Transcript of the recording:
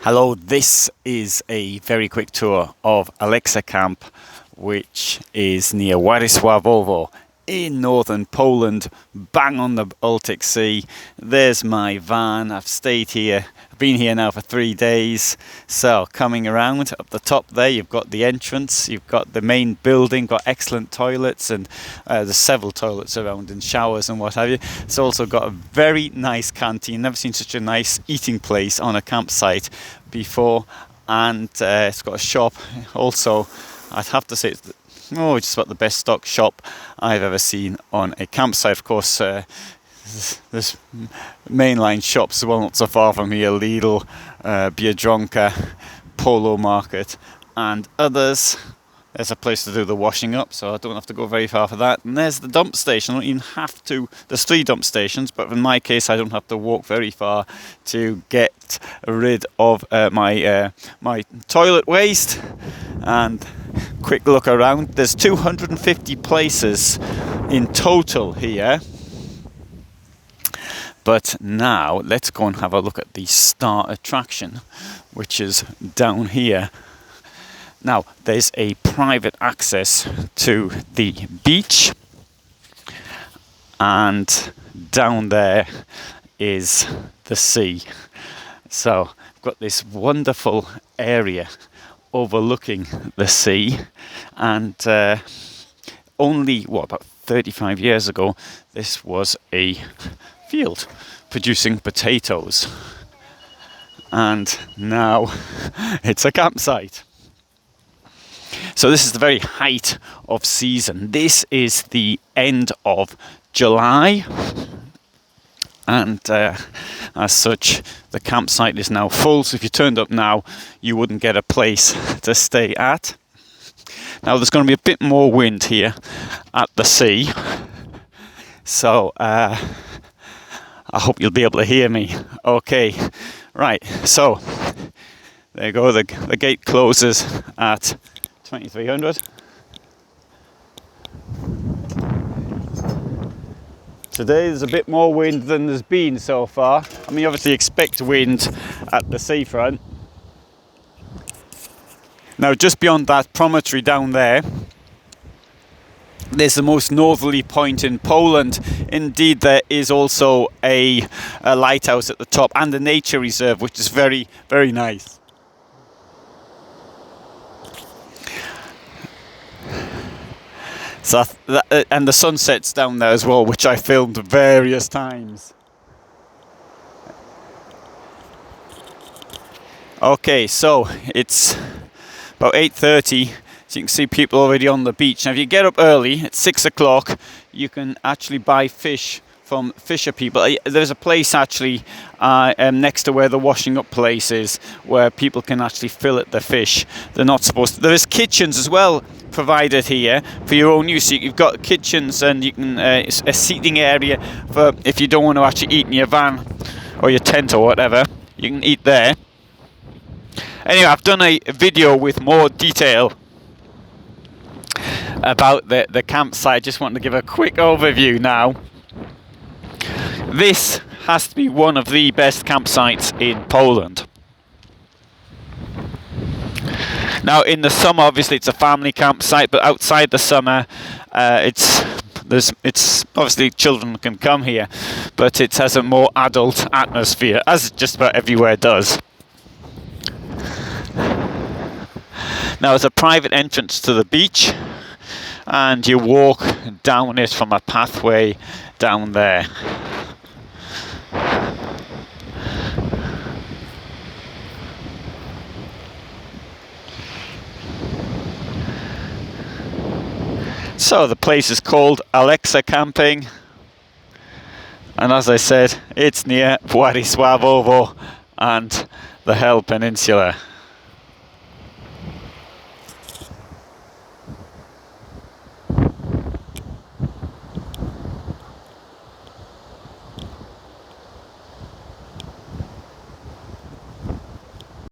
Hello, this is a very quick tour of Alexa Camp, which is near Chłapowo in northern Poland, bang on the Baltic Sea. There's my van. I've stayed here. I've been here now for 3 days. So coming around up the top there, you've got the entrance, you've got the main building, got excellent toilets, and there's several toilets around and showers and what have you. It's also got a very nice canteen. Never seen such a nice eating place on a campsite before, and it's got a shop also. I'd have to say it's just about the best stock shop I've ever seen on a campsite. Of course, there's mainline shops well not so far from here: Lidl, Biedronka, Polo Market, and others. There's a place to do the washing up, so I don't have to go very far for that. And there's the dump station. I don't even have to. There's 3 dump stations, but in my case, I don't have to walk very far to get rid of my toilet waste. And quick look around. There's 250 places in total here. But now let's go and have a look at the star attraction, which is down here. Now, there's a private access to the beach, and down there is the sea. So, we've got this wonderful area overlooking the sea, and only, about 35 years ago, this was a field producing potatoes. And now it's a campsite. So this is the very height of season. This is the end of July, and as such, the campsite is now full. So if you turned up now, you wouldn't get a place to stay at. Now there's going to be a bit more wind here at the sea, so I hope you'll be able to hear me. Okay, right. So there you go. The gate closes at 2300. Today there's a bit more wind than there's been so far. I mean, obviously expect wind at the seafront. Now just beyond that promontory down there, there's the most northerly point in Poland. Indeed, there is also a lighthouse at the top and a nature reserve, which is very, very nice. So and the sunset's down there as well, which I filmed various times. Okay, so it's about 8:30. So you can see people already on the beach. Now if you get up early at 6 o'clock, you can actually buy fish from fisher people. There's a place actually next to where the washing up place is, where people can actually fillet the fish. They're not supposed to. There's kitchens as well provided here for your own use. You've got kitchens, and you can a seating area for if you don't want to actually eat in your van or your tent or whatever. You can eat there. Anyway, I've done a video with more detail about the campsite. Just want to give a quick overview now. This has to be one of the best campsites in Poland. Now in the summer, obviously it's a family campsite, but outside the summer, it's obviously children can come here, but it has a more adult atmosphere, as just about everywhere does. Now there's a private entrance to the beach, and you walk down it from a pathway down there. So the place is called Alexa Camping, and as I said, it's near Chłapowo and the Hel Peninsula.